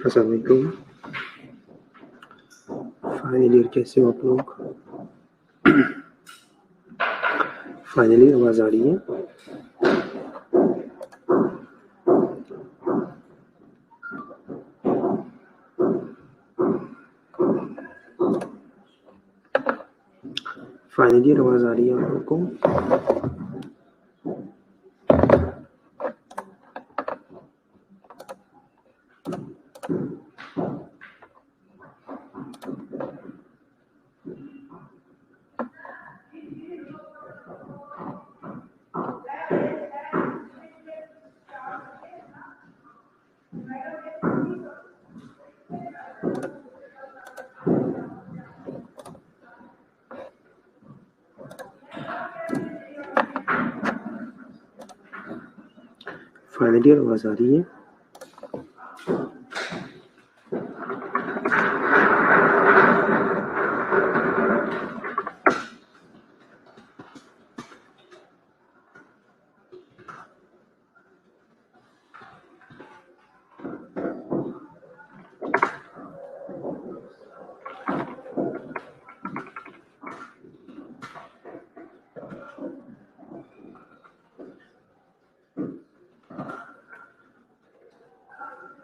अस्सलाम वालेकुम। फाइनली कैसे हो आप लोग? फाइनली आवाज आ रही है? फाइनली आवाज आ रही है आप लोग को? फाइनली आवाज आ रही है?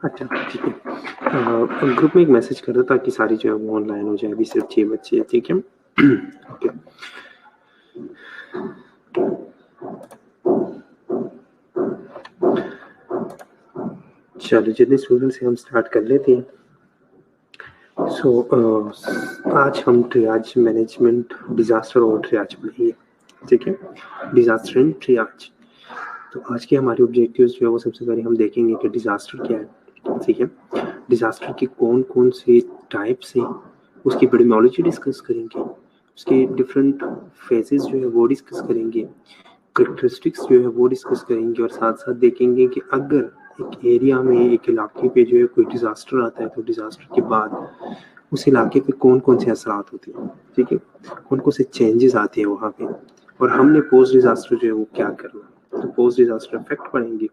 अच्छा, ठीक है। ग्रुप में एक मैसेज कर दो ताकि सारी जो है वो ऑनलाइन हो जाए। अभी सिर्फ 6 बच्चे हैं, ठीक है? ओके। चलो, जितने स्टूडेंट्स हैं हम स्टार्ट कर लेते हैं। आज हम ट्रियाज मैनेजमेंट, डिजास्टर और ट्रियाज पढ़ेंगे, ठीक है? Disaster and ट्रियाज। तो आज के हमारे ऑब्जेक्टिव्स जो है वो सबसे पहले हम देखेंगे कि डिजास्टर क्या है, ठीक है? डिजास्टर के कौन कौन से टाइप्स हैं, उसकी एपिडेमियोलॉजी डिस्कस करेंगे, उसके डिफरेंट फेजेस जो है वो डिस्कस करेंगे, कैरेक्टरिस्टिक्स जो है वो डिस्कस करेंगे, और साथ साथ देखेंगे कि अगर एक एरिया में, एक इलाके पे जो है कोई डिजास्टर आता है तो डिजास्टर के बाद उस इलाके पे कौन कौन से असरात होते हैं, ठीक है? कौन कौन से चेंजेस आते हैं वहाँ पे, और हमने पोस्ट डिजास्टर जो है वो क्या करना। तो पोस्ट डिजास्टर इफेक्ट पढ़ेंगे,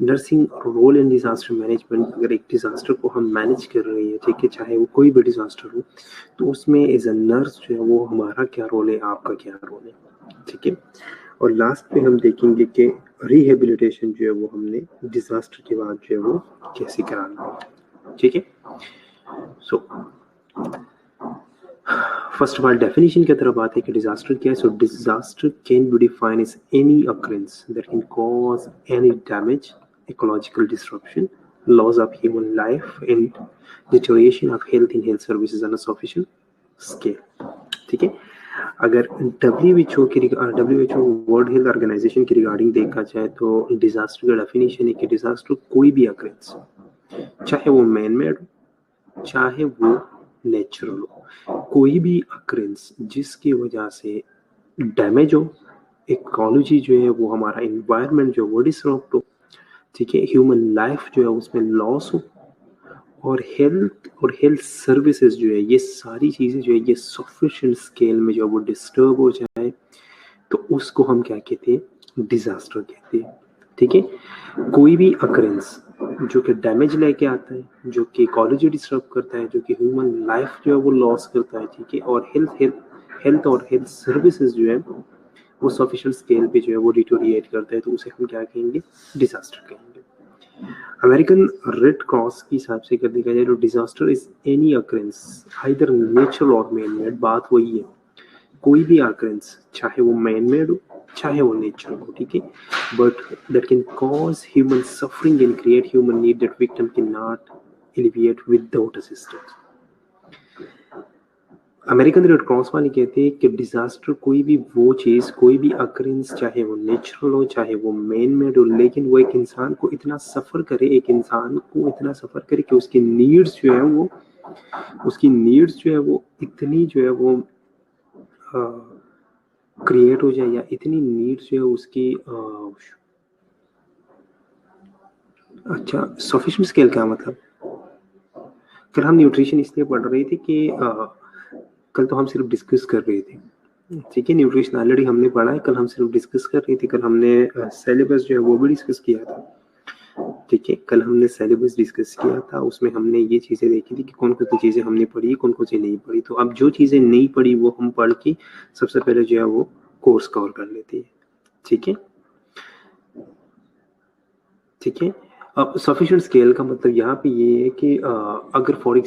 nursing role in disaster management. अगर एक डिजास्टर को हम मैनेज कर रहे हैं, ठीक है, चाहे वो कोई भी डिजास्टर हो, तो उसमें एज अ नर्स जो है वो हमारा क्या रोल है, आपका क्या रोल है, ठीक है? और लास्ट पे हम देखेंगे कि रिहेबिलिटेशन जो है वो हमने डिजास्टर के बाद जो है वो कैसे कराना, ठीक है? So first of all definition की तरफ आते हैं कि डिजास्टर क्या है। So disaster can be defined as any occurrence that can cause any damage, ecological disruption, loss of human life, and deterioration of health in health services on a sufficient scale, ठीक है? अगर WHO world health organisation की regarding देखा जाए तो disaster का definition है कि डिजास्टर कोई भी अकरेंस, चाहे वो मैन मेड हो चाहे वो नेचुरल हो, कोई भी अकरेंस जिसकी वजह से डैमेज हो, इकोलॉजी जो है वो हमारा इन्वायरमेंट जो वो डिसरप्ट हो, ठीक है, ह्यूमन लाइफ जो है उसमें लॉस हो, और हेल्थ सर्विसेज जो है, ये सारी चीजें जो है ये सफिशिएंट स्केल में जो है वो डिस्टर्ब हो जाए, तो उसको हम क्या कहते हैं, डिजास्टर कहते हैं, ठीक है? कोई भी अकरेंस जो कि डैमेज लेके आता है, जो कि इकोलॉजी डिस्टर्ब करता है, जो कि ह्यूमन लाइफ जो है वो लॉस करता है, ठीक है, और हेल्थ और हेल्थ सर्विसेज जो है वो सफिशिएंट स्केल पे जो है वो डिटोरिएट करता है, तो उसे हम क्या कहेंगे, डिजास्टर कहेंगे। अमेरिकन रेड क्रॉस की हिसाब से कर देखा जाए तो disaster is any occurrence either natural और मैन मेड। बात वही है, कोई भी अकरेंस चाहे वो मैन मेड हो चाहे वो नेचुरल हो, ठीक है, but that can cause human suffering and create human need that victim can not alleviate without assistance. American red cross वाले कहते हैं कि डिजास्टर कोई भी वो चीज, कोई भी अकरेंस, चाहे वो नेचुरल हो चाहे वो मैन मेड हो, लेकिन वो एक इंसान को इतना सफर करे, एक इंसान को इतना सफर करे कि उसकी नीड्स जो है वो, उसकी नीड्स जो है वो इतनी जो है वो क्रिएट हो जाए, या इतनी नीड्स जो है उसकी अच्छा, सफिशिएंट स्केल क्या मतलब? कल हम न्यूट्रिशन इसलिए पढ़ रहे थे कि कल तो हम सिर्फ डिस्कस कर रहे थे, ठीक है, न्यूट्रिशन ऑलरेडी हमने पढ़ा है, कल हम सिर्फ डिस्कस कर रहे थे, कल हमने सिलेबस जो है वो भी डिस्कस किया था। ठीक है, कल हमने सिलेबस डिस्कस किया था, उसमें हमने ये चीज़ें देखी थी कि कौन कौन सी चीज़ें हमने पढ़ी, कौन कौन सी नहीं पढ़ी। तो अब जो चीज़ें नहीं पढ़ी वो हम पढ़ के सबसे पहले जो है वो कोर्स कवर कर लेते हैं। ठीक है, ठीक है। अब सफिशिएंट स्केल का मतलब यहाँ पे ये है कि अगर फॉर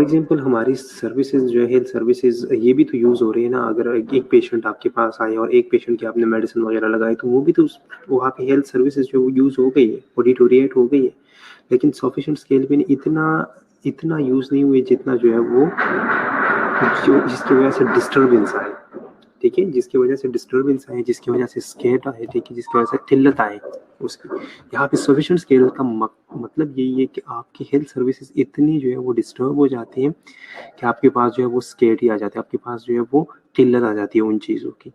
एग्जांपल हमारी सर्विसेज जो है, हेल्थ सर्विसेज, ये भी तो यूज़ हो रही है ना। अगर एक पेशेंट आपके पास आए और एक पेशेंट के आपने मेडिसिन वगैरह लगाई, तो वो भी तो वहाँ पे हेल्थ सर्विसेज जो वो यूज़ हो गई है, वो डिटोरिएट हो गई है। लेकिन सफिशिएंट स्केल पे इतना यूज़ नहीं हुई जितना जो है वो जिसकी वजह से डिस्टर्बेंस आए। ठीक है, जिसकी वजह से डिस्टर्बेंस आए, जिसकी वजह से स्केट आए, ठीक है, जिसकी वजह से किल्लत आए उसकी। यहाँ पे सफिशिएंट स्केल का मतलब यही है कि आपकी हेल्थ सर्विसेज इतनी जो है वो डिस्टर्ब हो जाती है कि आपके पास जो है वो स्केट ही आ जाते हैं, आपके पास जो है वो किल्लत आ जाती है उन चीज़ों की।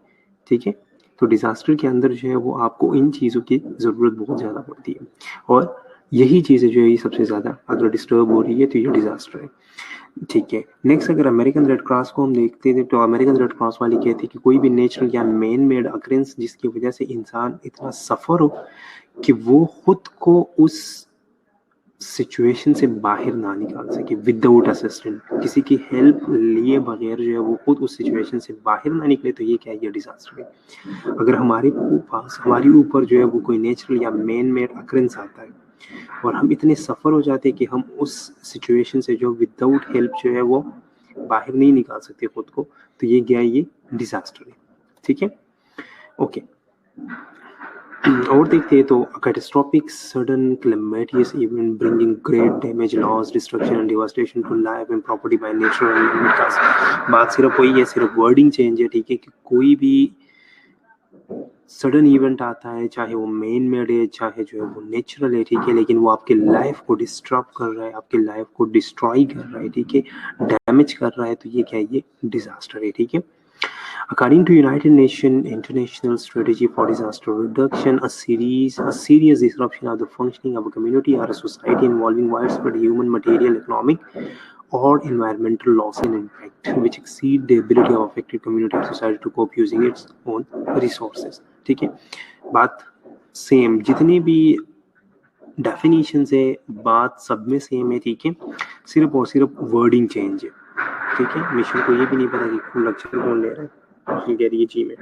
ठीक है, तो डिजास्टर के अंदर जो है वो आपको इन चीज़ों की ज़रूरत बहुत ज़्यादा पड़ती है, और यही चीज़ें जो है ये सबसे ज़्यादा अगर डिस्टर्ब हो रही है तो ये डिजास्टर है। ठीक है, नेक्स्ट अगर अमेरिकन रेड क्रॉस को हम देखते थे तो अमेरिकन रेड क्रॉस वाले कहते हैं कि कोई भी नेचुरल या मैन मेड अकरेंस जिसकी वजह से इंसान इतना सफ़र हो कि वो खुद को उस सिचुएशन से बाहर ना निकाल सके विदाउट असिस्टेंट, किसी की हेल्प लिए बगैर जो है वो खुद उस सिचुएशन से बाहर ना निकले, तो ये क्या है, ये डिजास्टर है। अगर हमारे पास हमारे ऊपर जो है वो कोई नेचुरल या मैन मेड अकरेंस आता है और हम इतने सफ़र हो जाते हैं कि हम उस सिचुएशन से जो विदाउट हेल्प जो है वो बाहर नहीं निकाल सकते खुद को, तो ये क्या है, ये डिजास्टर है। ठीक है, ओके। और देखते हैं तो catastrophic sudden calamitous event bringing great damage, loss, destruction and devastation to life and property by natural and बात सिर्फ वही है, सिर्फ वर्डिंग चेंज है। ठीक है, कि कोई भी सडन इवेंट आता है, चाहे वो मैन मेड है, चाहे जो है वो नेचुरल है, ठीक है, लेकिन वो आपके लाइफ को डिस्टर्ब कर रहा है, आपके लाइफ को डिस्ट्रॉय कर रहा है, ठीक है, डैमेज कर रहा है, तो ये क्या है, ये डिजास्टर है। ठीक है, according to United Nations International Strategy for Disaster Reduction, a serious disruption of the functioning of a community or a society involving widespread human, material, economic, or environmental loss and impact which exceed the ability of affected community or society to cope using its own resources. ठीक है, बात same, जितनी भी definitions है बात सब में same है। ठीक है, सिर्फ और सिर्फ वर्डिंग चेंज है। ठीक है, मिशन को ये भी नहीं पता कि लेक्चर कौन ले रहा है, कह रही है जी में।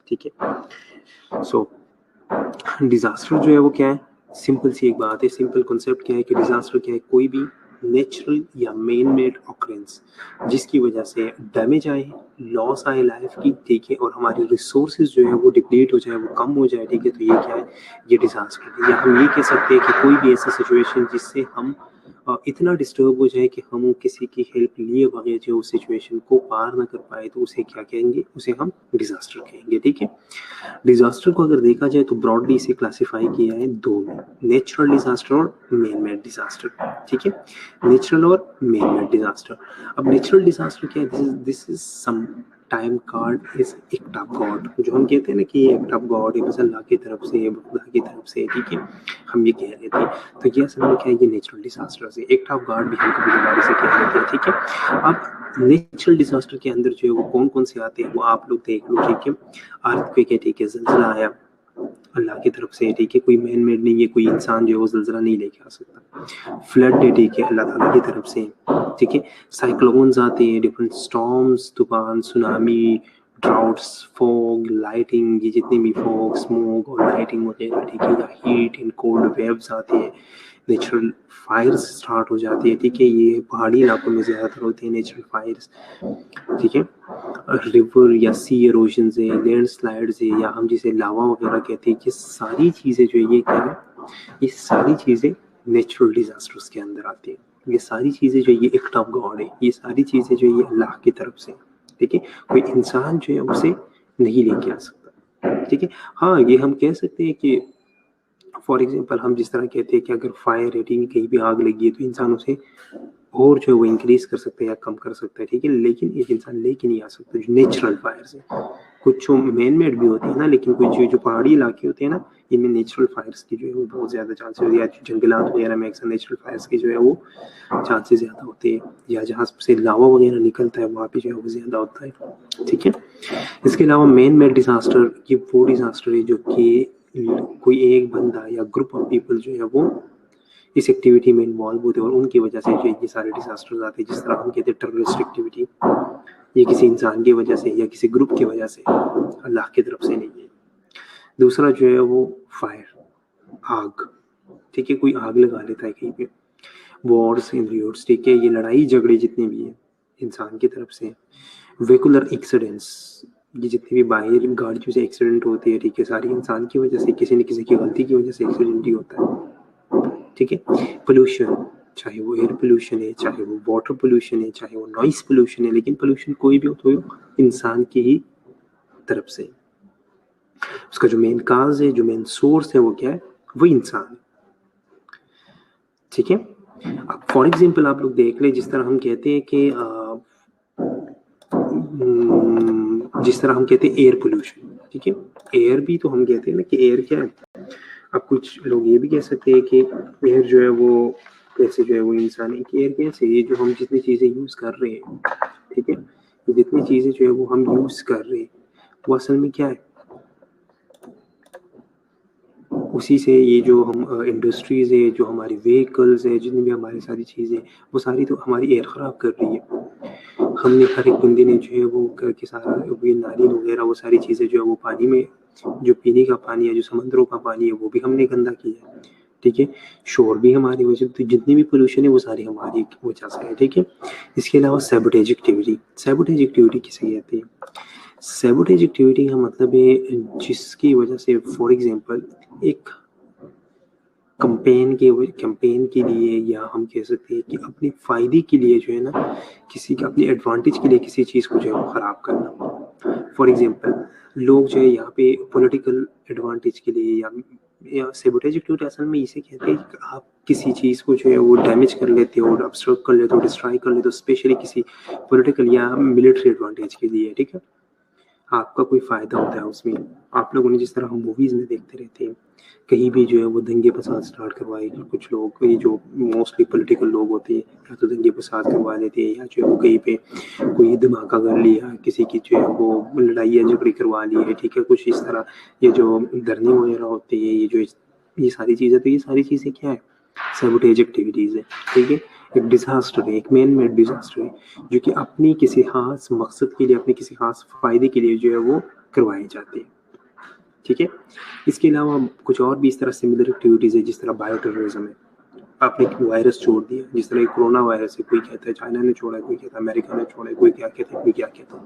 ठीक है, सो डिजास्टर जो है वो क्या है, सिंपल सी एक बात है, सिंपल कॉन्सेप्ट क्या है कि डिजास्टर क्या है, कोई भी नेचुरल या मैन मेड ऑकरेंस जिसकी वजह से डैमेज आए, लॉस आए लाइफ की, ठीक है, और हमारी रिसोर्सेज जो है वो डिप्लीट हो जाए, वो कम हो जाए, ठीक है, तो ये क्या है, ये डिजास्टर है। या हम ये कह सकते हैं कि कोई भी ऐसा सिचुएशन जिससे हम इतना डिस्टर्ब हो जाए कि हम किसी की हेल्प लिए बगैर जो उस सिचुएशन को पार ना कर पाए, तो उसे क्या कहेंगे, उसे हम डिजास्टर कहेंगे। ठीक है, डिजास्टर को अगर देखा जाए तो ब्रॉडली इसे क्लासिफाई किया है दो में, नेचुरल डिजास्टर और मैन मेड डिजास्टर। ठीक है, नेचुरल और मैन मेड डिजास्टर। अब नेचुरल डिजास्टर क्या है, this is sometimes called is act of God, जो हम कहते हैं ना कि ये एक्ट ऑफ गॉड है, बस अल्लाह की तरफ से, खुदा की तरफ से। ठीक है, हम ये कह रहे थे, तो ये असल में क्या है, ये नेचुरल डिजास्टर है, एक्ट ऑफ गॉड भी हम कभी कभार से कह रहे थे। ठीक है, अब नेचुरल डिजास्टर के अंदर जो है वो कौन कौन से आते हैं वो आप लोग देख लो। ठीक है, अर्थक्वेक है, ठीक है, ज़लज़ला आया अल्लाह की तरफ से, ठीक है, कोई मैन मेड नहीं है, कोई इंसान जो है वो ज़लज़ला नहीं लेके आ सकता। फ्लड है, ठीक है, अल्लाह ताला की तरफ से। ठीक है, साइक्लोन्स आते हैं, डिफरेंट स्टॉर्म्स, तूफान, सुनामी, ड्राउट्स, फॉग, लाइटिंग, ये जितने भी फॉग, स्मोक और लाइटिंग वगैरह, ठीक है, या हीट एंड कोल्ड वेव्स आते हैं, नेचुरल फायर्स स्टार्ट हो जाती है। ठीक है, ये पहाड़ी इलाकों में ज़्यादातर होते हैं नेचुरल फायर्स। ठीक है, रिवर या सी एरोजन है, लैंडस्लाइड्स है, या हम जिसे लावा वगैरह कहते हैं, ये सारी चीज़ें जो है ये क्या है, ये सारी चीज़ें नेचुरल डिजास्टर्स के अंदर आती हैं। ये सारी चीज़ें जो ये एक्ट ऑफ गॉड है, ये सारी चीज़ें जो ये अल्लाह की तरफ से, ठीक है, कोई इंसान जो है उसे नहीं लेके आ सकता। ठीक है, हाँ, ये हम कह सकते हैं कि फॉर एग्जांपल हम जिस तरह कहते हैं कि अगर फायर रेटिंग कहीं भी आग लगी है तो इंसान उसे और जो है वो इंक्रीज कर सकता है या कम कर सकता है। ठीक है, लेकिन एक इंसान लेके नहीं आ सकता जो नेचुरल फायर से। कुछ जो मैन मेड भी होती है ना, लेकिन कुछ जो पहाड़ी इलाके होते हैं ना, इनमें नेचुरल फायर्स की जो है वो बहुत ज़्यादा चांसेस होती है, या जंगलात वगैरह में अक्सर नेचुरल फायर्स की जो है वो चांसेस ज़्यादा होते हैं, या जहाँ से लावा वगैरह निकलता है वहाँ पे जो है वो ज़्यादा होता है। ठीक है, इसके अलावा मैन मेड डिजास्टर, ये वो डिजास्टर है जो कि कोई एक बंदा या ग्रुप ऑफ पीपल जो है वो इस एक्टिविटी में इन्वॉल्व होते हैं और उनकी वजह से जो ये सारे डिजास्टर्स आते हैं, जिस तरह हम कहते हैं टेररिस्ट एक्टिविटी, ये किसी इंसान की वजह से या किसी ग्रुप की वजह से, अल्लाह की तरफ से नहीं है। दूसरा जो है वो फायर, आग, ठीक है, कोई आग लगा लेता है कहीं पे, वॉर्स एंड रियोट्स, ठीक है, ये लड़ाई झगड़े जितने भी हैं इंसान की तरफ से, वेहिकुलर एक्सीडेंट्स, ये जितने भी बाहर गाड़ियों से एक्सीडेंट होते हैं, ठीक है, सारी इंसान की वजह से, किसी न किसी की गलती की वजह से एक्सीडेंट ही होता है, ठीक है। पोल्यूशन, चाहे वो एयर पोल्यूशन है, चाहे वो वाटर पोल्यूशन है, चाहे वो नॉइस पोल्यूशन है, लेकिन पोल्यूशन कोई भी हो तो इंसान की ही तरफ से, उसका जो मेन काज है, जो मेन सोर्स है वो क्या है, वो इंसान है, ठीक है। अब फॉर एग्जाम्पल आप लोग देख ले, जिस तरह हम कहते हैं कि जिस तरह हम कहते हैं एयर पोल्यूशन, ठीक है, एयर भी तो हम कहते हैं ना कि एयर क्या है। अब कुछ लोग ये भी कह सकते हैं कि एयर जो है वो कैसे जो है वो इंसान है, एयर कैसे, ये जो हम जितनी चीजें यूज कर रहे हैं, ठीक है, जितनी चीजें जो है वो हम यूज कर रहे हैं वो असल में क्या है, उसी से ये जो हम इंडस्ट्रीज है, जो हमारी व्हीकल्स है, जितनी भी हमारी सारी चीज़ें, वो सारी तो हमारी एयर ख़राब कर रही है। हमने हर एक बंदे ने जो है वो करके सारा ये नाली वगैरह वो सारी चीज़ें जो है वो पानी में, जो पीने का पानी है, जो समंदरों का पानी है, वो भी हमने गंदा किया है, ठीक है। शोर भी हमारी वजह, तो जितनी भी पोल्यूशन है वो सारी हमारी वजह से है, ठीक है। इसके अलावा सैबोटेज एक्टिविटी, सैबोटेज एक्टिविटी किसे कहते हैं, सैबोटेज एक्टिविटी का मतलब है जिसकी वजह से, फॉर एग्जांपल, एक कैंपेन के लिए, या हम कह सकते हैं कि अपने फायदे के लिए जो है ना, किसी का अपने एडवांटेज के लिए किसी चीज़ को जो है वो ख़राब करना। फॉर एग्जांपल, लोग जो है यहाँ पे पॉलिटिकल एडवांटेज के लिए, या सैबोटेज एक्टिविटी असल में इसे कहते हैं कि आप किसी चीज़ को जो है वो डैमेज कर लेते हो, ऑब्स्ट्रक्ट कर लेते हो, डिस्ट्रॉय कर लेते हो, स्पेशली किसी पॉलिटिकल या मिलिट्री एडवांटेज के लिए, ठीक है। आपका कोई फ़ायदा होता है उसमें। आप लोगों ने जिस तरह हम मूवीज़ में देखते रहते हैं, कहीं भी जो है वो दंगे फसाद स्टार्ट करवाए, कुछ लोग, ये जो मोस्टली पॉलिटिकल लोग होते हैं, या तो दंगे फसाद करवा देते हैं, या जो है वो कहीं पे कोई धमाका कर लिया, किसी की जो है वो लड़ाई झगड़ी करवा ली है, ठीक है, कुछ इस तरह। ये जो धरने वगैरह होते हैं, ये सारी चीज़ें, तो ये सारी चीज़ें क्या है, सैबोटेज एक्टिविटीज़ है, ठीक है। एक डिजास्टर है, एक मैन मेड डिजास्टर है, जो कि अपनी किसी खास मकसद के लिए, अपने किसी खास फायदे के लिए जो है वो करवाए जाते हैं, ठीक है। इसके अलावा कुछ और भी इस तरह सिमिलर एक्टिविटीज़ है, जिस तरह बायो टेररिज्म है, आपने एक वायरस छोड़ दिया, जिस तरह कोरोना वायरस है, कोई कहता है चाइना ने छोड़ा है, कोई कहता है अमेरिका ने छोड़ा है, कोई क्या कहता है, कोई क्या कहता है,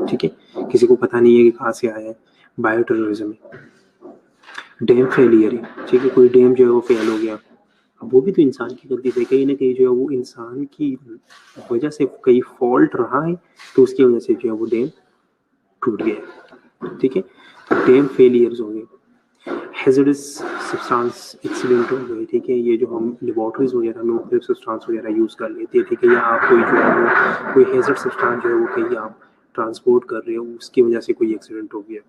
ठीक है, किसी को पता नहीं है कि कहाँ से आया है, बायो टेररिज्म है। डैम फेलियर है, ठीक है, कोई डैम जो है वो फेल हो गया, अब वो भी तो इंसान की गलती से, कहीं ना कहीं जो है वो इंसान की वजह से कहीं फॉल्ट रहा है, तो उसकी वजह से जो है वो डैम टूट गया, ठीक है। तो डैम फेलियर्स हो गए, हैजर्डस सब्सटेंस एक्सीडेंट हो गए, ठीक है, ये जो हम लेबॉर्ट्रीज वगैरह में मुख्तलिफ सब्सटेंस वगैरह यूज़ कर लेते हैं, ठीक है, या आप कोई जो है वो कोई हैजर्ड सब्सटेंस जो है वो कहीं आप ट्रांसपोर्ट कर रहे हो, उसकी वजह से कोई एक्सीडेंट हो गया,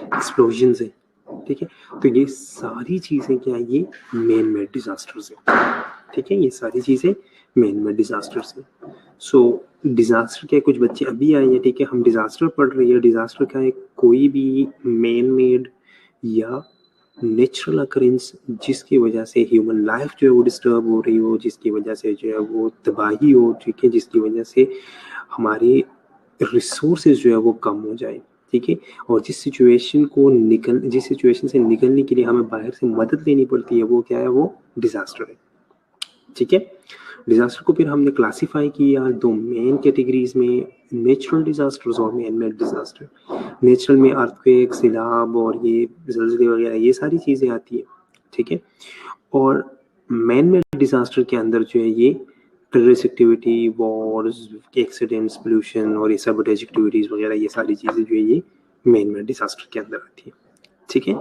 एक्सप्लोजन है, ठीक है। तो ये सारी चीज़ें क्या है, ये मेन मेड डिजास्टर्स है, ठीक है, ये सारी चीज़ें मेन मेड डिजास्टर्स है। सो डिजास्टर क्या है, कुछ बच्चे अभी आए हैं, ठीक है, हम डिजास्टर पढ़ रहे हैं। डिजास्टर क्या है, कोई भी मेन मेड या नेचुरल अकरेंस जिसकी वजह से ह्यूमन लाइफ जो है वो डिस्टर्ब हो रही हो, जिसकी वजह से जो है वो तबाही हो, ठीक है, जिसकी वजह से हमारे रिसोर्सेज जो है वो कम हो जाए, ठीक है, और जिस सिचुएशन से निकलने के लिए हमें बाहर से मदद लेनी पड़ती है, वो क्या है, वो डिजास्टर है, ठीक है। डिजास्टर को फिर हमने क्लासिफाई किया दो मेन कैटेगरीज में, नेचुरल डिजास्टर्स और मैन मेड डिजास्टर। नेचुरल में अर्थक्वेक, सैलाब और ये ज़लज़ले वगैरह, ये सारी चीज़ें आती है, ठीक है। और मैन मेड डिजास्टर के अंदर जो है ये terrorist activity, Wars, accidents, pollution और ये सैबोटेज एक्टिविटीज़ वगैरह, ये सारी चीज़ें जो है ये मैन मेड डिजास्टर के अंदर आती है, ठीक है।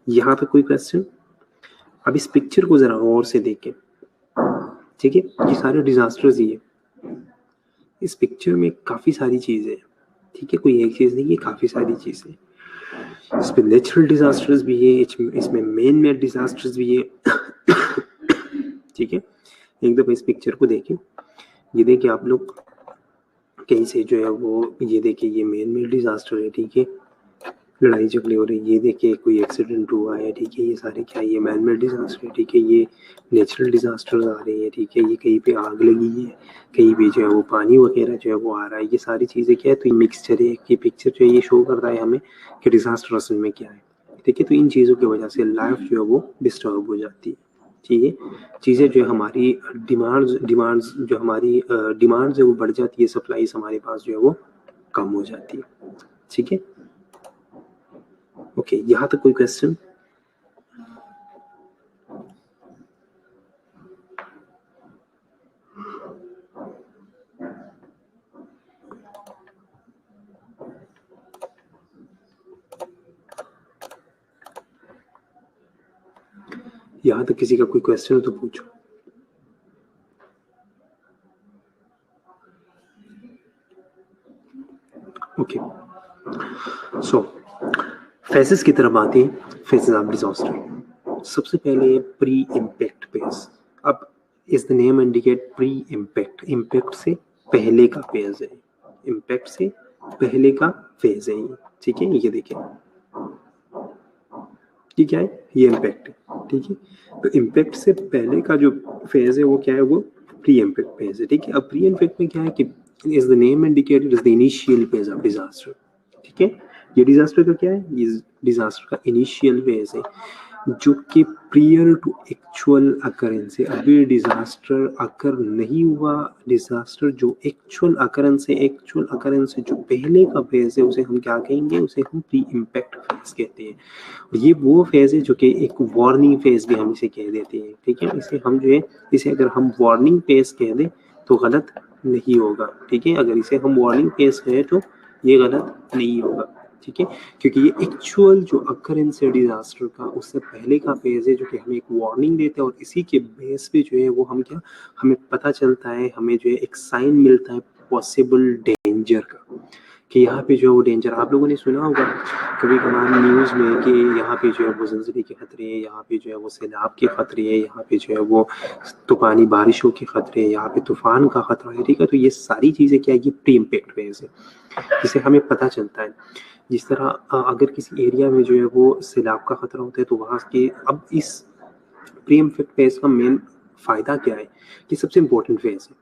यहाँ तक कोई क्वेश्चन? अब इस पिक्चर को ज़रा गौर से देखें, ठीक है, ये सारे डिजास्टर्स ही है। इस पिक्चर में काफ़ी सारी चीज़ें हैं, ठीक है, कोई एक चीज़ नहीं है, काफ़ी सारी चीज़ें। इसमें नेचुरल डिजास्टर्स भी है, इसमें मैन मेड डिजास्टर्स भी है, ठीक है। एक दफ़ा इस पिक्चर को देखें, ये देखिए आप लोग, कहीं से जो है वो, ये देखिए ये मैन मेड डिजास्टर है, ठीक है, लड़ाई झगड़े हो रही है, ये देखिए कोई एक्सीडेंट हुआ है, ठीक है, ये सारे क्या है, ये मैनमेड डिजास्टर है, ठीक है, ये नेचुरल डिजास्टर आ रहे हैं, ठीक है, ये कहीं पे आग लगी है, कहीं पे जो है वो पानी वगैरह जो है वो आ रहा है, ये सारी चीजें क्या है, तो ये मिक्सचर है कि पिक्चर जो है ये शो कर रहा है हमें कि डिजास्टर असल में क्या है, ठीक है। तो इन चीजों की वजह से लाइफ जो है वो डिस्टर्ब हो जाती है, ठीक है, चीजें जो है हमारी डिमांड्स जो हमारी डिमांड्स है वो बढ़ जाती है, सप्लाईज हमारे पास जो है वो कम हो जाती है, ठीक है। ओके, यहाँ तक कोई क्वेश्चन? यहाँ तक किसी का कोई क्वेश्चन हो तो पूछो। ओके, सो फेजेस की तरफ आते हैं। फेजेस ऑफ डिजास्टर, सबसे पहले प्री इम्पैक्ट फेज। अब इस the name indicate pre impact, impact से पहले का फेज है, इम्पैक्ट से पहले का फेज है ये, ठीक है। ये देखिए ये क्या है, ये इम्पैक्ट है, ठीक है। तो इम्पैक्ट से पहले का जो फेज है वो क्या है, वो प्री इम्पैक्ट फेज है, ठीक है। अब प्री इम्पैक्ट में क्या है कि is the name indicated is the initial phase of disaster, ठीक है। ये डिजास्टर का क्या है, ये डिजास्टर का इनिशियल फेज है जो कि प्रियर टू एक्चुअल अकरेंस है। अभी डिजास्टर अकर नहीं हुआ, डिजास्टर जो एक्चुअल अकरेंस है, एक्चुअल अकरेंस से जो पहले का फेज है उसे हम क्या कहेंगे, उसे हम प्री इम्पैक्ट फेज कहते हैं। ये वो फेज है जो कि एक वार्निंग फेज भी हम इसे कह देते हैं, ठीक है। इसे हम जो है, इसे अगर हम वार्निंग फेज कह दें तो गलत नहीं होगा, ठीक है। अगर इसे हम वार्निंग फेज कहें तो ये गलत नहीं होगा, ठीक है, क्योंकि ये एक्चुअल जो अकरेंस है डिजास्टर का उससे पहले का फेज है जो कि हमें एक वार्निंग देता है, और इसी के बेस पे जो है वो हम क्या, हमें पता चलता है, हमें जो है एक साइन मिलता है पॉसिबल डेंजर का, कि यहाँ पे जो है वो डेंजर, आप लोगों ने सुना होगा कभी कभार न्यूज में कि यहाँ पे जो है वो ज़लज़ले के खतरे हैं, यहाँ पे जो है वो सैलाब के खतरे हैं, यहाँ पे जो है वो तूफानी बारिशों के खतरे हैं, यहाँ पे तूफान का खतरा है, ठीक है। तो ये सारी चीजें क्या है, ये प्री इम्पैक्ट फेज है जिसे हमें पता चलता है। जिस तरह अगर किसी एरिया में जो है वो सैलाब का खतरा होता है तो वहाँ के, अब इस प्री इम्पैक्ट फेज का मेन फायदा क्या है, कि सबसे इम्पोर्टेंट फेज है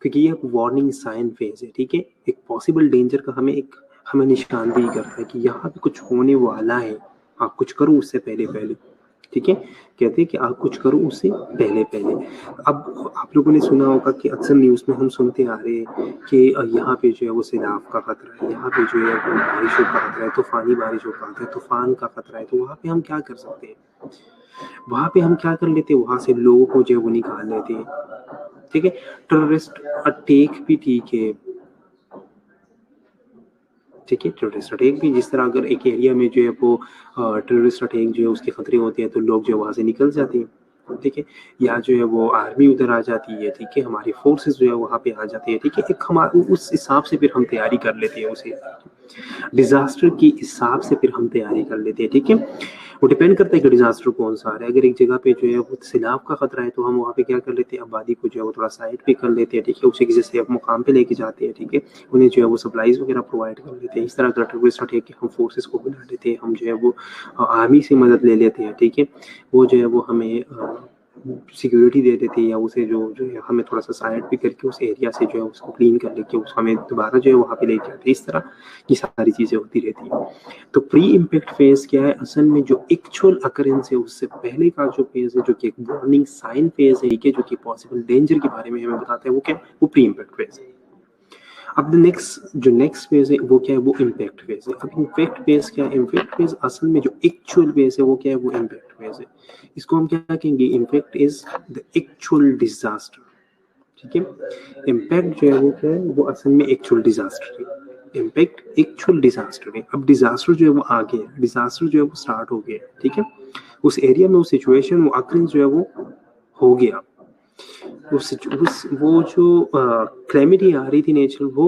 क्योंकि ये एक वार्निंग साइन फेज है, ठीक है। एक पॉसिबल डेंजर का हमें निशानदेही करता है कि यहाँ पे कुछ होने वाला है, आप कुछ करो उससे पहले पहले, ठीक है। कहते हैं कि आप कुछ करो उससे पहले पहले। अब आप लोगों ने सुना होगा कि अक्सर न्यूज़ में हम सुनते आ रहे हैं कि यहाँ पे जो है वो सैलाब का खतरा है, यहाँ पे जो है वो बारिशों का खतरा है, तूफानी बारिशों का खतरा है, तूफान का खतरा है। तो वहाँ पे हम क्या कर सकते हैं, वहाँ पे हम क्या कर लेते हैं, वहाँ से लोगों को जो है वो निकाल लेते हैं, ठीक है। टेररिस्ट अटैक भी ठीक है, ठीक है, टेररिस्ट अटैक भी, जिस तरह अगर एक एरिया में जो है वो टेररिस्ट अटैक जो है उसके खतरे होते हैं तो लोग जो है वहाँ से निकल जाते हैं, ठीक है। या जो है वो आर्मी उधर आ जाती है, ठीक है, हमारी फोर्सेस जो है वहाँ पे आ जाती है, ठीक है। एक हमारे उस हिसाब से फिर हम तैयारी कर लेते हैं, उसे डिजास्टर के हिसाब से फिर हम तैयारी कर लेते हैं, ठीक है। वो डिपेंड करता है कि डिजास्टर कौन सा आ रहा है। अगर एक जगह पे जो है वो सैलाब का खतरा है तो हम वहाँ पे क्या कर लेते हैं, आबादी को जो है वो थोड़ा साइड पे कर लेते हैं, ठीक है, उसे किसी सेफ मुकाम पे लेके जाते हैं, ठीक है, उन्हें जो है वो सप्लाईज वगैरह प्रोवाइड कर लेते हैं। इस तरह अगर टेररिस्ट अटैक के हम फोर्सेस को बुला लेते हैं, हम जो है वो आर्मी से मदद ले लेते हैं, ठीक है, वो जो है वो हमें सिक्योरिटी दे देती है, या उसे जो है हमें थोड़ा सा साइड पे करके उस एरिया से जो है उसको क्लीन कर लेके उसको हमें दोबारा जो है वहाँ पे लेके आते हैं। इस तरह की सारी चीज़ें होती रहती है। तो प्री इम्पैक्ट फेज क्या है, असल में जो एक्चुअल अकरेंस है उससे पहले का जो फेज है, जो कि एक वार्निंग साइन फेज है, जो कि पॉसिबल डेंजर के बारे में हमें बताता है, वो क्या है, वो प्री इम्पैक्ट फेज है। अब जो नेक्स्ट फेज है वो क्या है, वो इम्पैक्ट फेज है। अब इम्पैक्ट फेज क्या है, इम्पैक्ट फेज असल में जो एक्चुअल फेज है वो क्या है, वो इम्पैक्ट फेज है। इसको हम क्या कहेंगे, impact is the actual disaster, ठीक है। इम्पैक्ट जो है वो क्या है, वो असल में एक्चुअल डिजास्टर है। इम्पैक्ट एक्चुअल डिजास्टर है। अब डिजास्टर जो है वो आ गया, डिजास्टर जो है वो स्टार्ट हो गया, ठीक है, उस एरिया में, उस सिचुएशन, वो अकरेंस जो है वो हो गया, उस वो जो क्लैमिटी आ रही थी नेचुरल, वो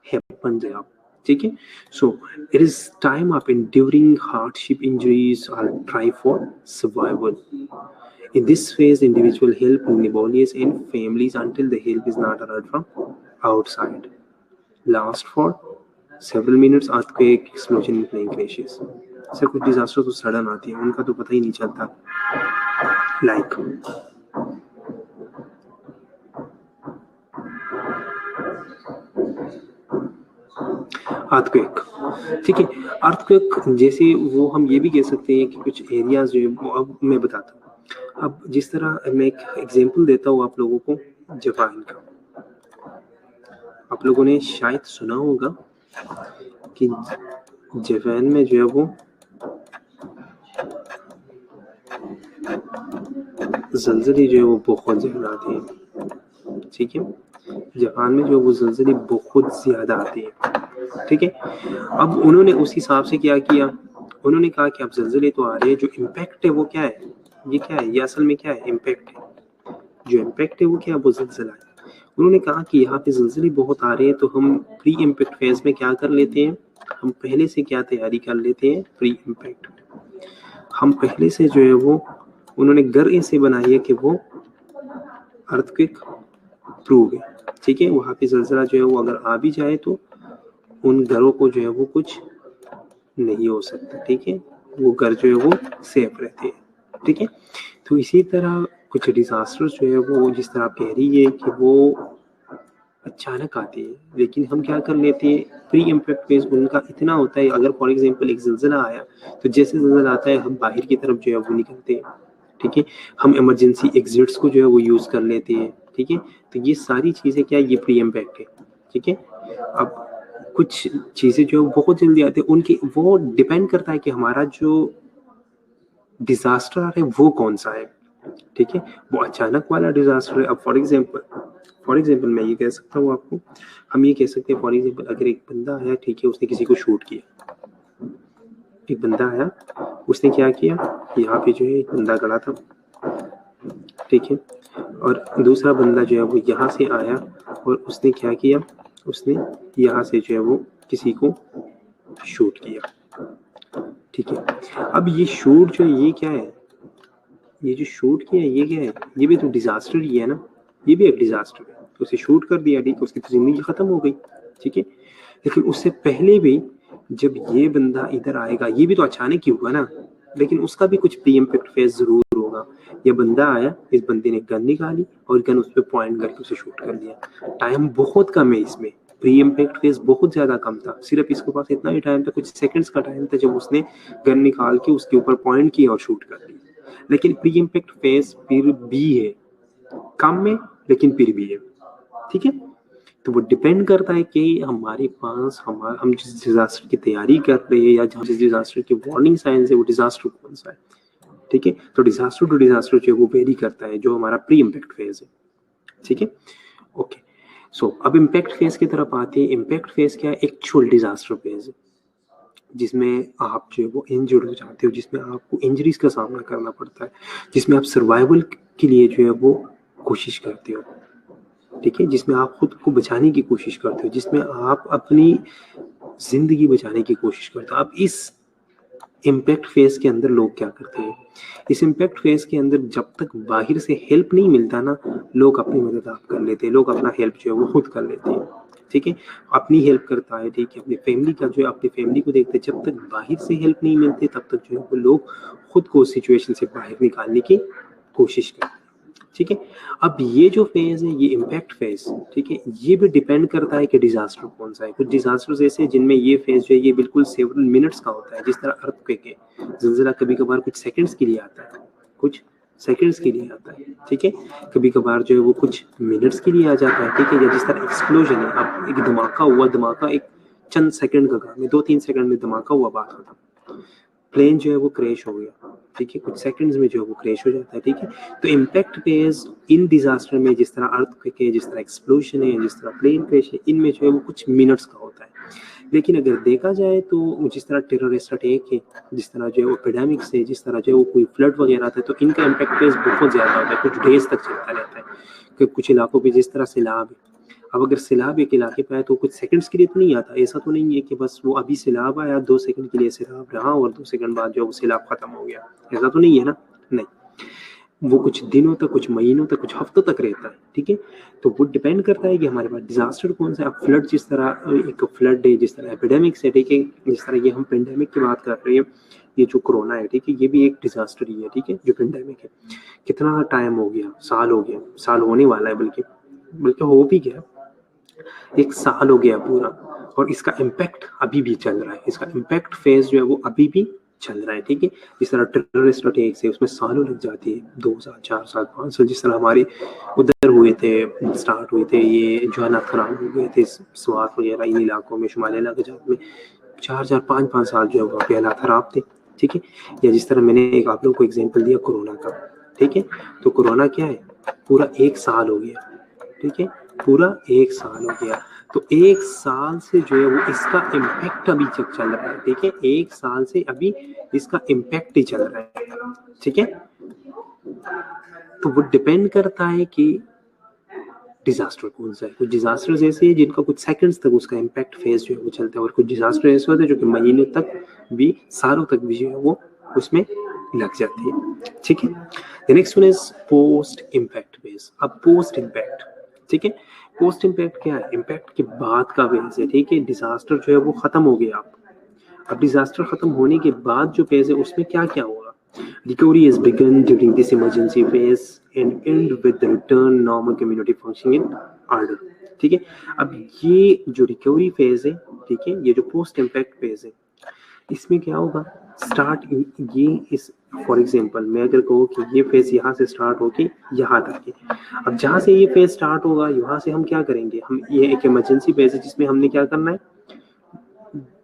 हैपन गया, ठीक है। So it is time of enduring hardship, injuries, or try for survival. In this phase, individual help neighbors and families until the help is not arrived from outside. Last for several minutes earthquake, explosion in flying crashes. Sir कुछ disaster तो sudden आती है, उनका तो पता ही नहीं चलता, like earthquake. ठीक है, अर्थक्वेक जैसे वो हम ये भी कह सकते हैं कि कुछ एरियाज जो है वो, अब मैं बताता हूँ। अब जिस तरह मैं एक एग्जांपल देता हूँ आप लोगों को जापान का। आप लोगों ने शायद सुना होगा कि जापान में जो है वो जलजले जो है वो बहुत ज्यादा आते हैं। ठीक है, जापान में जो वो जलजले बहुत ज्यादा आते हैं। ठीक है, अब उन्होंने उस हिसाब से क्या किया, उन्होंने कहा कि अब जलजले तो आ रहे हैं, जो इम्पैक्ट है वो क्या है, ये क्या है, ये असल में क्या है, इम्पैक्ट है। जो इम्पैक्ट है वो क्या है, वो जलजला है। उन्होंने कहा कि यहाँ पे जलजले बहुत आ रहे हैं, तो हम प्री इम्पैक्ट फेज में क्या कर लेते हैं, हम पहले से क्या तैयारी कर लेते हैं, प्री इम्पैक्ट। हम पहले से जो है वो उन्होंने घर ऐसे बनाई है कि वो अर्थक्वेक प्रूव है। ठीक है, वहाँ पे जलजला जो है वो अगर आ भी जाए तो उन घरों को जो है वो कुछ नहीं हो सकता। ठीक है, वो घर जो है वो सेफ रहते हैं। ठीक है, तो इसी तरह कुछ डिजास्टर जो है वो जिस तरह आप कह रही है कि वो अचानक आती है, लेकिन हम क्या कर लेते हैं, प्री इम्पैक्ट फेज उनका इतना होता है। अगर फॉर एग्जांपल एक जलजला आया तो जैसे जलजला आता है हम बाहर की तरफ जो है वो निकलते हैं। ठीक है, हम इमरजेंसी एग्जिट्स को जो है वो यूज कर लेते हैं। ठीक है, तो ये सारी चीजें क्या है, ये प्री इम्पैक्ट है। ठीक है, अब कुछ चीजें जो बहुत जल्दी आती है, उनकी वो डिपेंड करता है कि हमारा जो डिजास्टर है वो कौन सा है। ठीक है, वो अचानक वाला डिजास्टर है। अब फॉर एग्जांपल मैं ये कह सकता हूँ आपको, हम ये कह सकते हैं फॉर एग्जांपल अगर एक बंदा आया, ठीक है, उसने किसी को शूट किया, एक बंदा आया, उसने क्या किया, यहाँ पे जो है एक बंदा खड़ा था, ठीक है, और दूसरा बंदा जो है वो यहाँ से आया और उसने क्या किया, उसने यहाँ से जो है वो किसी को शूट किया। ठीक है, अब ये शूट जो है ये क्या है, ये जो शूट किया है ये क्या है, ये भी तो डिजास्टर ही है ना, ये भी एक डिजास्टर है। तो उसे शूट कर दिया, ठीक, उसकी तो जिंदगी खत्म हो गई। ठीक है, लेकिन उससे पहले भी जब ये बंदा इधर आएगा, ये भी तो अचानक ही हुआ ना, लेकिन उसका भी कुछ प्री इम्पैक्ट फेज जरूर होगा। ये बंदा आया, इस बंदे ने गन निकाली और गन उस पर पॉइंट करके उसे शूट कर दिया। टाइम बहुत कम है इसमें, प्री इम्पैक्ट फेज बहुत ज्यादा कम था, सिर्फ इसके पास इतना ही टाइम था, कुछ सेकंड्स का टाइम था, जब उसने गन निकाल के उसके ऊपर पॉइंट किया और शूट कर दिया। लेकिन प्री इम्पैक्ट फेज फिर भी है, कम में, लेकिन फिर भी है। ठीक है, तो वो डिपेंड करता है कि हमारे पास हम जिस डिजास्टर की तैयारी कर रहे हैं या जिस डिजास्टर की वार्निंग साइंस है वो डिजास्टर कौन सा है। ठीक है, तो डिजास्टर टू डिजास्टर जो है वो वेरी करता है, जो हमारा प्री इम्पैक्ट फेज है। ठीक है, ओके, सो अब इम्पैक्ट फेज की तरफ आते हैं। इम्पैक्ट फेज क्या है, एक्चुअल डिजास्टर फेज है, जिसमें आप जो है वो इंजर्ड हो जाते हो, जिसमें आपको इंजरीज का सामना करना पड़ता है, जिसमें आप सर्वाइवल के लिए जो है वो कोशिश करते हो। ठीक है, जिसमें आप खुद को बचाने की कोशिश करते हो, जिसमें आप अपनी जिंदगी बचाने की कोशिश करते हो। अब इस इम्पैक्ट फेज के अंदर लोग क्या करते हैं, इस इम्पैक्ट फेज के अंदर जब तक बाहर से हेल्प नहीं मिलता ना, लोग अपनी मदद आप कर लेते हैं, लोग अपना हेल्प जो है वो खुद कर लेते हैं। ठीक है, अपनी हेल्प करता है, ठीक है, अपनी फैमिली का जो है अपनी फैमिली को देखते हैं। जब तक बाहर से हेल्प नहीं मिलती तब तक जो है वो लोग खुद को सिचुएशन से बाहर निकालने की कोशिश करते हैं। ठीक है, अब ये जो फेज है, ये इम्पैक्ट फेज, ठीक है, ये भी डिपेंड करता है कि डिजास्टर कौन सा है। कुछ डिजास्टर ऐसे हैं जिनमें ये फेज जो है ये बिल्कुल सेवरल मिनट्स का होता है, जिस तरह अर्थक्वेक है, ज़लज़ला कभी कभार कुछ सेकंड्स के लिए आता है, कुछ सेकंड्स के लिए आता है। ठीक है, कभी कभार जो है वो कुछ मिनट्स के लिए आ जाता है। ठीक है, या जिस तरह एक्सप्लोजन है, अब एक धमाका हुआ, धमाका एक चंद सेकंड का काम है, 2-3 सेकंड में धमाका हुआ, बात खत्म, प्लेन जो है वो क्रैश हो गया। ठीक है, कुछ सेकंड्स में जो है वो क्रैश हो जाता है। ठीक है, तो इम्पैक्ट फेज इन डिजास्टर में जिस तरह अर्थक्वेक है, जिस तरह एक्सप्लोजन है, जिस तरह प्लेन क्रैश है, इनमें जो है वो कुछ मिनट्स का होता है। लेकिन अगर देखा जाए तो जिस तरह टेररिस्ट अटैक है, जिस तरह जो है वो एपिडेमिक्स है, जिस तरह जो है वो कोई फ्लड वगैरह आता है, तो इनका इम्पैक्ट फेज बहुत ज्यादा होता है, कुछ डेज तक चलता रहता है। कि कुछ इलाकों पे जिस तरह सैलाब है, अब अगर सैलाब एक इलाके पे आए तो कुछ सेकंड्स के लिए तो नहीं आता, ऐसा तो नहीं है कि बस वो अभी सैलाब आया 2 सेकंड के लिए सैलाब रहा और 2 सेकंड बाद जो है वो सैलाब खत्म हो गया, ऐसा तो नहीं है ना, नहीं। वो कुछ दिनों तक, कुछ महीनों तक, कुछ हफ्तों तक रहता है, ठीक है। तो वो डिपेंड करता है कि हमारे पास डिजास्टर कौन सा है। अब फ्लड जिस तरह, एक फ्लड है, जिस तरह एपिडेमिक्स है, ठीक है, जिस तरह ये हम पेंडेमिक की बात कर रहे हैं, ये जो कोरोना है, ठीक है, ये भी एक डिजास्टर ही है, ठीक है, जो पेंडेमिक है। कितना टाइम हो गया, साल हो गया, साल होने वाला है, बल्कि बल्कि हो भी गया, एक साल हो गया पूरा, और इसका इम्पैक्ट अभी भी चल रहा है। इसका इम्पैक्ट फेज जो है वो अभी भी चल रहा है, ठीक है। जिस तरह टेररिस्ट अटैक्स है, उसमें सालों लग जाती है, 2 साल, 4 साल, 5 साल, जिस तरह हमारे उधर हुए थे, स्टार्ट हुए थे, ये जो हालात खराब हो गए थे स्वात वगैरह इन इलाकों में, शुमाली इलाके जहाँ में 4-4, 5-5 साल जो है वहाँ पे हालात खराब थे, ठीक है। या जिस तरह मैंने एक आप लोगों को एग्जाम्पल दिया कोरोना का, ठीक है। तो कोरोना क्या है, पूरा 1 साल हो गया, ठीक है, पूरा 1 साल हो गया। तो 1 साल से जो है वो इसका इम्पैक्ट अभी तक चल रहा है, ठीक है। 1 साल से अभी इसका इम्पैक्ट ही चल रहा है, ठीक है। तो वो डिपेंड करता है कि डिजास्टर कौन सा है। कुछ डिजास्टर ऐसे हैं जिनका कुछ सेकंड्स तक उसका इम्पैक्ट फेज जो है वो चलता है, और कुछ डिजास्टर ऐसे होते हैं जो कि महीनों तक भी, सालों तक भी जो है वो उसमें लग जाती है, ठीक है। The next one is post impact phase. अब पोस्ट इम्पैक्ट, ठीक है, पोस्ट इम्पैक्ट क्या है, इम्पैक्ट के बाद का फेज है, ठीक है। डिजास्टर जो है वो खत्म हो गया, अब डिजास्टर खत्म होने के बाद जो फेज है उसमें क्या क्या होगा। Recovery has begun during this emergency phase and end with the return normal community functioning in order, ठीक है। अब ये जो रिकवरी फेज है, ठीक है, ये जो पोस्ट इम्पैक्ट फेज है, इसमें क्या होगा, स्टार्ट ये इस, फॉर एग्जांपल मैं अगर कहूँ कि ये फेज यहाँ से स्टार्ट होके यहाँ तक है, अब जहाँ से ये फेज स्टार्ट होगा यहाँ से हम क्या करेंगे, हम ये एक इमरजेंसी फेज है जिसमें हमने क्या करना है,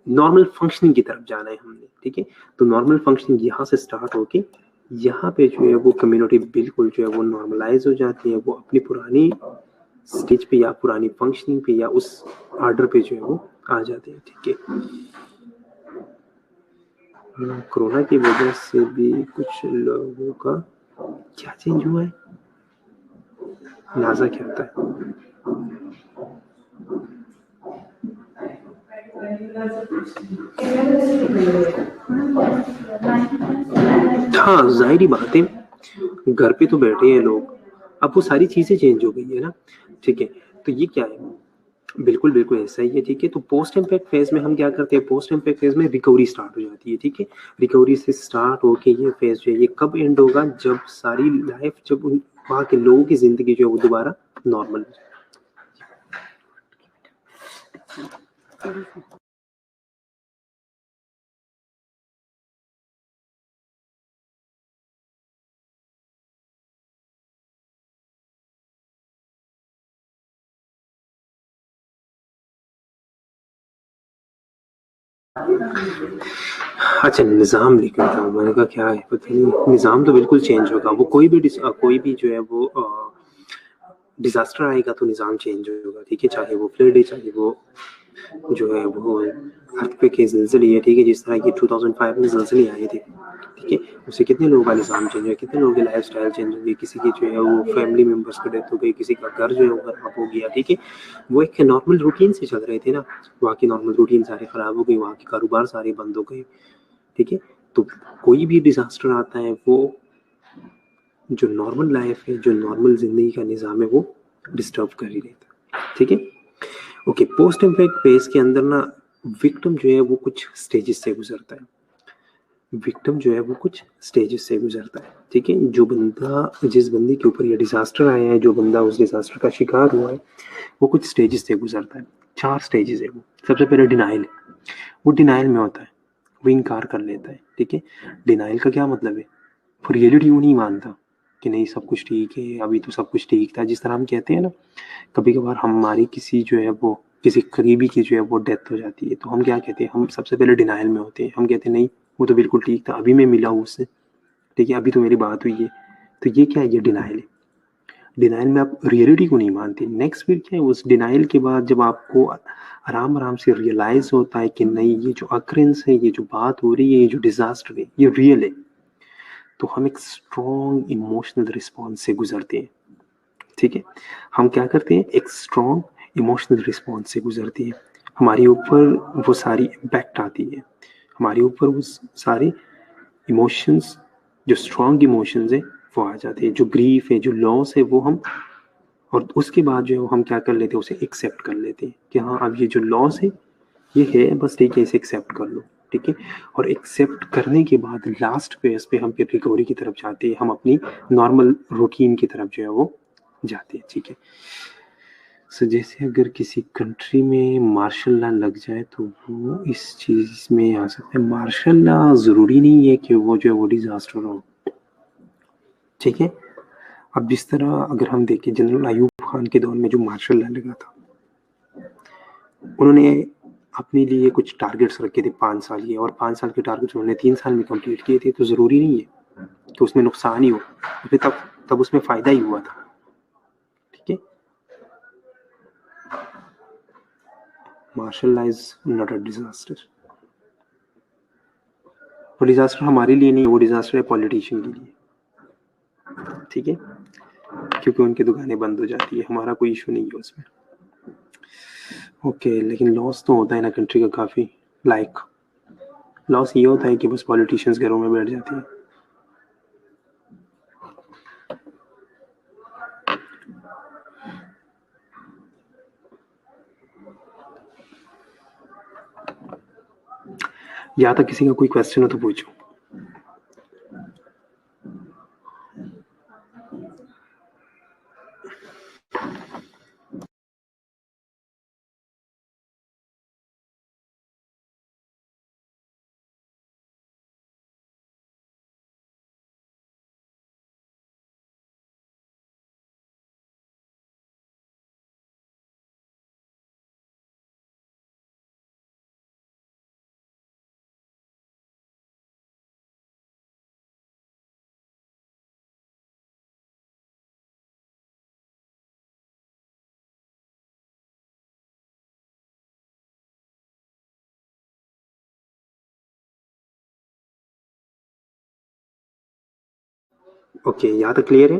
नॉर्मल फंक्शनिंग की तरफ जाना है हमने, ठीक है। तो नॉर्मल फंक्शनिंग यहाँ से स्टार्ट होके यहाँ पे जो है वो कम्युनिटी बिल्कुल जो है वो नॉर्मलाइज हो जाती है, वो अपनी पुरानी स्टेज पे या पुरानी फंक्शनिंग पे या उस ऑर्डर पे जो है वो आ जाते हैं, ठीक है। कोरोना की वजह से भी कुछ लोगों का क्या चेंज हुआ है, नाजा क्या होता है। हाँ, जाहिर बात है, घर पे तो बैठे हैं लोग, अब वो सारी चीजें चेंज हो गई है ना, ठीक है। तो ये क्या है, बिल्कुल बिल्कुल ऐसा ही है, ठीक है। तो पोस्ट इम्पैक्ट फेज में हम क्या करते हैं, पोस्ट इम्पैक्ट फेज में रिकवरी स्टार्ट हो जाती है, ठीक है। रिकवरी से स्टार्ट होके ये फेज जो है ये कब एंड होगा, जब सारी लाइफ, जब वहाँ के लोगों की जिंदगी जो है वो दोबारा नॉर्मल हो जाए। अच्छा, निज़ाम लिख रहा था, मैंने कहा क्या है पता नहीं, निज़ाम तो बिल्कुल चेंज होगा। वो कोई भी जो है वो डिजास्टर आएगा तो निज़ाम चेंज होगा, ठीक है। चाहे वो फ्लड है, चाहे वो जो है वो अर्थक्वेक के ज़लज़ले है, ठीक है। जिस तरह ये 2005 में ज़लज़ले आए थे, ठीक है, उससे कितने लोगों का निज़ाम चेंज हुआ, कितने लोगों की लाइफ स्टाइल चेंज हो गई, किसी की जो है वो फैमिली मेम्बर्स की डेथ हो गई, किसी का घर जो है वो खराब हो गया, ठीक है। वो एक नॉर्मल रूटीन से चल रहे थे ना, वहाँ की नॉर्मल रूटीन सारे खराब हो गई, वहाँ के कारोबार सारे बंद हो गए, ठीक है। तो कोई भी डिजास्टर आता है वो जो नॉर्मल लाइफ है, जो नॉर्मल जिंदगी का निज़ाम है वो डिस्टर्ब कर ही देता है, ठीक है। ओके, पोस्ट इम्पैक्ट फेज के अंदर ना विक्टिम जो है वो कुछ स्टेजेस से गुजरता है, विक्टिम जो है वो कुछ स्टेजेस से गुजरता है, ठीक है। जो बंदा, जिस बंदे के ऊपर ये डिजास्टर आया है, जो बंदा उस डिजास्टर का शिकार हुआ है, वो कुछ स्टेजेस से गुजरता है। 4 स्टेजेस है वो। सबसे पहले डिनाइल है, वो डिनाइल में होता है, वो इनकार कर लेता है, ठीक है। डिनाइल का क्या मतलब है, वो रियलिटी वो नहीं मानता कि नहीं सब कुछ ठीक है, अभी तो सब कुछ ठीक था। जिस तरह हम कहते हैं ना, कभी कभार हमारी किसी जो है वो किसी करीबी की जो है वो डेथ हो जाती है, तो हम क्या कहते हैं, हम सबसे पहले डिनाइल में होते हैं, हम कहते हैं नहीं वो तो बिल्कुल ठीक था, अभी मैं मिला हूँ उससे, ठीक है, अभी तो मेरी बात हुई है। तो ये क्या है, ये डिनाइल है। डिनाइल में आप रियलिटी को नहीं मानते। नेक्स्ट फिर क्या है, उस डिनाइल के बाद जब आपको आराम आराम से रियलाइज होता है कि नहीं ये जो अक्रेंस है, ये जो बात हो रही है, ये जो डिजास्टर है ये रियल है, तो हम एक स्ट्रॉन्ग इमोशनल रिस्पॉन्स से गुजरते हैं, ठीक है। हम क्या करते हैं, एक स्ट्रॉन्ग इमोशनल रिस्पॉन्स से गुजरते हैं। हमारे ऊपर वो सारी इम्पैक्ट आती है, हमारे ऊपर वो सारे इमोशंस, जो स्ट्रॉन्ग इमोशंस है वो आ जाते हैं। जो ग्रीफ है, जो लॉस है, वो हम, और उसके बाद जो है हम क्या कर लेते हैं, उसे एक्सेप्ट कर लेते हैं कि हाँ अब ये जो लॉस है ये है, बस ठीक है, इसे एक्सेप्ट कर लो, ठीक है। और एक्सेप्ट करने के बाद लास्ट फेज पे हम फिर रिकवरी की तरफ जाते हैं, हम अपनी नॉर्मल रूटीन की तरफ जो है वो जाते हैं, ठीक है। सो जैसे अगर किसी कंट्री में मार्शल लॉ लग जाए तो वो इस चीज में आ सकते हैं। मार्शल लॉ जरूरी नहीं है कि वो जो है वो डिजास्टर हो, ठीक है। अब जिस तरह अगर हम देखें जनरल अयूब खान के दौर में जो मार्शल लॉ लगा था, उन्होंने अपने लिए कुछ टारगेट्स रखे थे 5 साल के, और 5 साल के टारगेट्स उन्होंने 3 साल में कंप्लीट किए थे। तो जरूरी नहीं है कि उसमें नुकसान ही हो, फिर तब उसमें फायदा ही हुआ था, ठीक है। Martial law is not a disaster. वो डिजास्टर हमारे लिए नहीं, वो डिजास्टर है पॉलिटिशियन के लिए, ठीक है, क्योंकि उनकी दुकानें बंद हो जाती है, हमारा कोई इशू नहीं है उसमें। ओके, लेकिन लॉस तो होता है ना कंट्री का काफ़ी। लाइक लॉस ये होता है कि बस पॉलिटिशियंस घरों में बैठ जाते हैं। यहाँ तक किसी का कोई क्वेश्चन हो तो पूछो। ओके, यहाँ तक क्लियर है।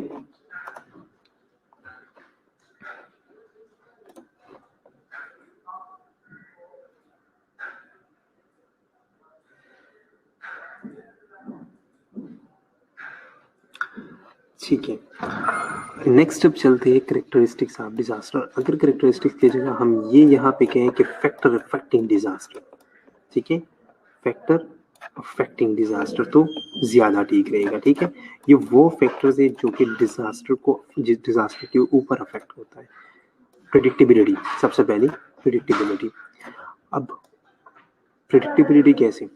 ठीक है, नेक्स्ट अब चलते हैं करेक्टरिस्टिक्स ऑफ डिजास्टर। अगर करेक्टरिस्टिक्स की जगह हम ये यहाँ पे कहें कि फैक्टर अफेक्टिंग डिजास्टर, ठीक है, फैक्टर अफेक्टिंग डिजास्टर तो ज्यादा ठीक रहेगा, ठीक है। ये वो फैक्टर्स है जो कि डिजास्टर के ऊपर अफेक्ट होता है। प्रिडिक्टेबिलिटी, सबसे पहले प्रिडिक्टेबिलिटी। अब प्रिडिक्टेबिलिटी कैसे,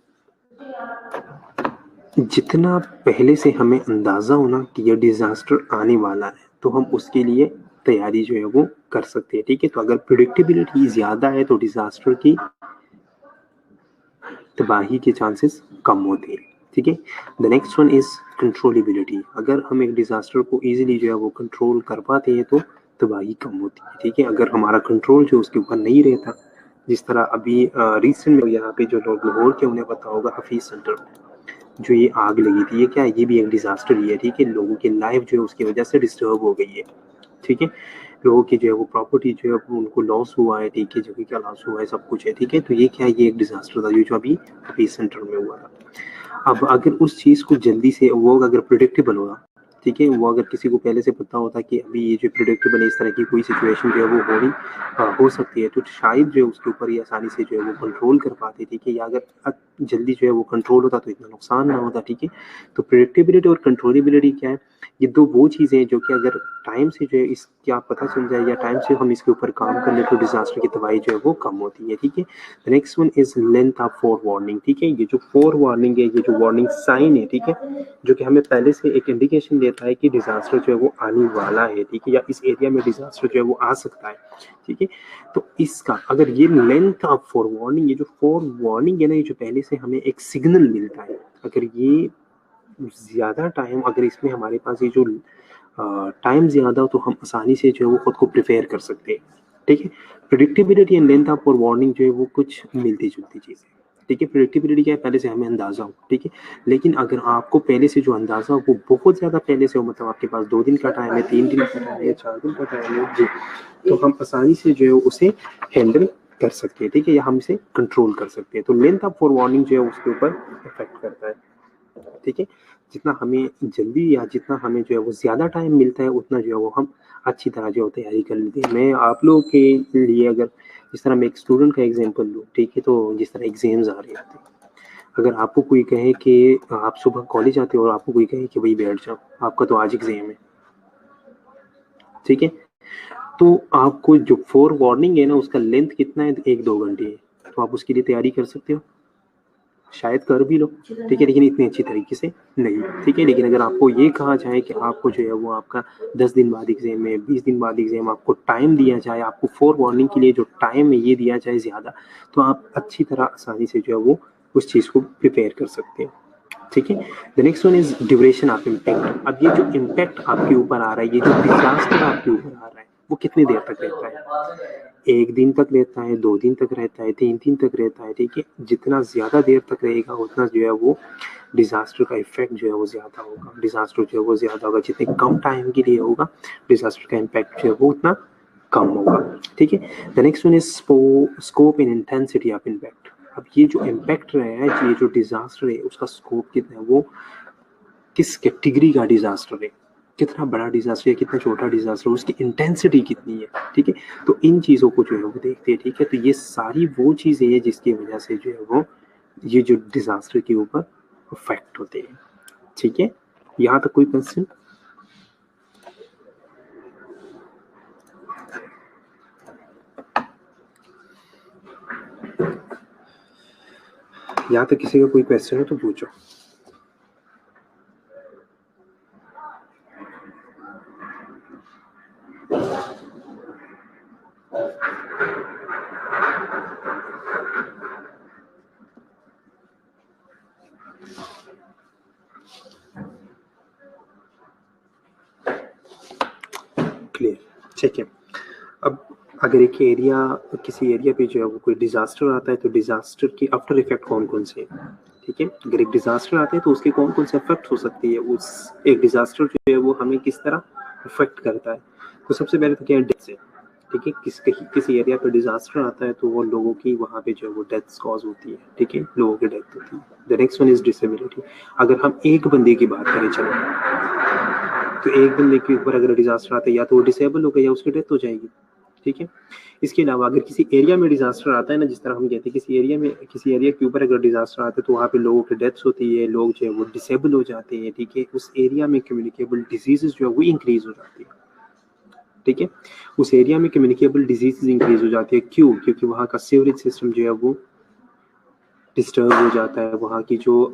जितना पहले से हमें अंदाजा होना कि यह डिजास्टर आने वाला है तो हम उसके लिए तैयारी जो है वो कर सकते हैं, ठीक है। तो अगर प्रिडिक्टेबिलिटी ज्यादा है तो डिजास्टर की तबाही के चांसेस कम होते हैं, ठीक है। The next one is controllability. अगर हम एक डिजास्टर को इजीली जो है वो कंट्रोल कर पाते हैं तो तबाही कम होती है, ठीक है। अगर हमारा कंट्रोल जो उसके ऊपर नहीं रहता, जिस तरह अभी रिसेंट में यहाँ पे जो लोग लाहौर के, उन्हें पता होगा हफीज सेंटर में जो ये आग लगी थी, ये क्या है, ये भी एक डिजास्टर ही है, ठीक है। लोगों की लाइफ जो है उसकी वजह से डिस्टर्ब हो गई है, ठीक है। लोगों की जो है वो प्रॉपर्टी जो है उनको लॉस हुआ है, ठीक है, जगह का लॉस हुआ है, सब कुछ है, ठीक है। तो ये क्या है, ये एक डिजास्टर था जो अभी हफीज सेंटर में हुआ था। अब अगर उस चीज को जल्दी से, वो अगर प्रिडिक्टेबल होगा, ठीक है, वो अगर किसी को पहले से पता होता कि अभी ये जो प्रिडिक्टेबल है, इस तरह की कोई सिचुएशन जो है वो हो सकती है, तो शायद जो है उसके ऊपर ये आसानी से जो है वो कंट्रोल कर पाते, ठीक है। या अगर जल्दी जो है वो कंट्रोल होता तो इतना नुकसान ना होता, ठीक है। तो प्रिडिक्टेबिलिटी और कंट्रोलेबिलिटी क्या है, ये दो वो चीज़ें हैं जो कि अगर टाइम से जो है इसका पता चल जाए या टाइम से हम इसके ऊपर काम कर ले तो डिजास्टर की तबाही जो है वो कम होती है, ठीक है। Next one is length of four warning, ठीक है। ये जो फोर वार्निंग है, ये जो वार्निंग साइन है, ठीक है, जो कि हमें पहले से एक इंडिकेशन देता है कि डिजास्टर जो है वो आने वाला है, ठीक है, या इस एरिया में डिजास्टर जो है वो आ सकता है, ठीक है। तो इसका अगर ये लेंथ ऑफ फोर वार्निंग, ये जो फोर वार्निंग है ना, ये जो पहले से हमें एक सिग्नल मिलता है, अगर ये ज्यादा टाइम, अगर इसमें हमारे पास ये जो टाइम ज्यादा हो तो हम आसानी से जो है वो खुद को प्रिपेयर कर सकते हैं, ठीक है। Predictability and length of warning जो है वो कुछ मिलती जुलती चीज है, ठीक है। प्रिडिक्टेबिलिटी क्या है, पहले से हमें अंदाजा हो, ठीक है। लेकिन अगर आपको पहले से जो अंदाजा हो वो बहुत ज्यादा पहले से हो, मतलब आपके पास 2 दिन का टाइम है, 3 दिन का टाइम है, 4 दिन का टाइम है जी, तो हम आसानी से जो है उसे हैंडल कर सकते हैं, ठीक है, या हम इसे कंट्रोल कर सकते हैं। तो लेंथ ऑफ वार्निंग जो है उसके ऊपर इफेक्ट करता है। ठीक है, जितना हमें जल्दी या जितना हमें जो है वो ज़्यादा टाइम मिलता है उतना जो है वो हम अच्छी तरह जो है तैयारी कर लेते हैं। मैं आप लोगों के लिए अगर जिस तरह मैं एक स्टूडेंट का एग्जांपल लूँ, ठीक है, तो जिस तरह एग्ज़ाम्स आ रहे होते हैं, अगर आपको कोई कहे कि आप सुबह कॉलेज आते हो और आपको कोई कहे कि भाई बैठ जाओ, आपका तो आज एग्ज़ाम है, ठीक है, तो आपको जो फोर वार्निंग है ना उसका लेंथ कितना है, 1-2 घंटे है, तो आप उसके लिए तैयारी कर सकते हो, शायद कर भी लो, ठीक है, लेकिन इतनी अच्छी तरीके से नहीं, ठीक है। लेकिन अगर आपको ये कहा जाए कि आपको जो है वो आपका 10 दिन बाद एग्जाम है, 20 दिन बाद एग्जाम, आपको टाइम दिया जाए, आपको फोर वार्निंग के लिए जो टाइम है ये दिया जाए ज़्यादा, तो आप अच्छी तरह आसानी से जो है वो उस चीज़ को प्रिपेयर कर सकते हैं, ठीक है। The next one is duration of impact. अब ये जो इम्पैक्ट आपके ऊपर आ रहा है, ये जो डिजास्टर आपके ऊपर आ रहा है, वो कितनी देर तक रहता है? 1 दिन तक रहता है, 2 दिन तक रहता है, 3 दिन तक रहता है, ठीक है। जितना ज़्यादा देर तक रहेगा उतना जो है वो डिज़ास्टर का इफ़ेक्ट जो है वो ज़्यादा होगा, डिज़ास्टर जो है वो ज़्यादा होगा। जितने कम टाइम के लिए होगा, डिज़ास्टर का इम्पैक्ट जो है वो उतना कम होगा, ठीक है। The next one is scope and intensity of impact. अब ये जो इम्पैक्ट रहा है, ये जो डिज़ास्टर है, उसका स्कोप कितना है, वो किस कैटेगरी का डिज़ास्टर है, कितना बड़ा डिज़ास्टर है, कितना छोटा डिज़ास्टर है, उसकी इंटेंसिटी कितनी है, ठीक है। तो इन चीज़ों को जो है वो देखते हैं, ठीक है। तो ये सारी वो चीज़ें हैं जिसकी वजह से जो है वो ये जो डिज़ास्टर के ऊपर इफेक्ट होते हैं, ठीक है। यहाँ तक कोई क्वेश्चन? यहाँ तक किसी का कोई क्वेश्चन है तो पूछो। क्लियर, ठीक है। अब अगर एक एरिया, किसी एरिया पे जो है वो कोई डिज़ास्टर आता है, तो डिज़ास्टर के आफ्टर इफेक्ट कौन कौन से हैं, ठीक है। अगर एक डिज़ास्टर आता है तो उसके कौन कौन से इफेक्ट हो सकते हैं, उस एक डिज़ास्टर जो है वो हमें किस तरह इफेक्ट करता है। तो सबसे पहले तो क्या है, डेथ से, ठीक है। किसी एरिया पे डिज़ास्टर आता है तो वो लोगों की वहाँ पे जो है वो डेथ्स कॉज होती है, ठीक है, लोगों की डेथ होती है। The next one is disability. अगर हम एक बंदे की बात करें, चलो, तो एक बंदे के ऊपर अगर डिजास्टर आता है, या तो वो डिसेबल होगा या उसकी डेथ हो जाएगी, ठीक है। इसके अलावा अगर किसी एरिया में डिजास्टर आता है ना, जिस तरह हम कहते हैं किसी एरिया के ऊपर अगर डिजास्टर आता है तो वहाँ पे लोगों की डेथ्स होती है, लोग जो है वो डिसेबल हो जाते हैं, ठीक है। उस एरिया में कम्युनिकेबल डिजीजेस जो है वो इंक्रीज हो जाती है, ठीक है। उस एरिया में कम्युनिकेबल डिजीजेस इंक्रीज हो जाती है, क्यों? क्योंकि वहाँ का सीवरेज सिस्टम जो है वो डिस्टर्ब हो जाता है, वहाँ की जो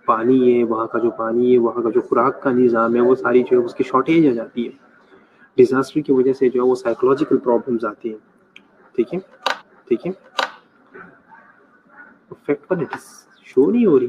पानी है, वहाँ का जो पानी है, वहाँ का जो खुराक का निज़ाम है, वो सारी जो है उसकी शॉर्टेज हो जाती है। डिजास्टर की वजह से जो है वो साइकोलॉजिकल प्रॉब्लम्स आती हैं, ठीक है, ठीक है। इफेक्ट पर शो नहीं हो रही।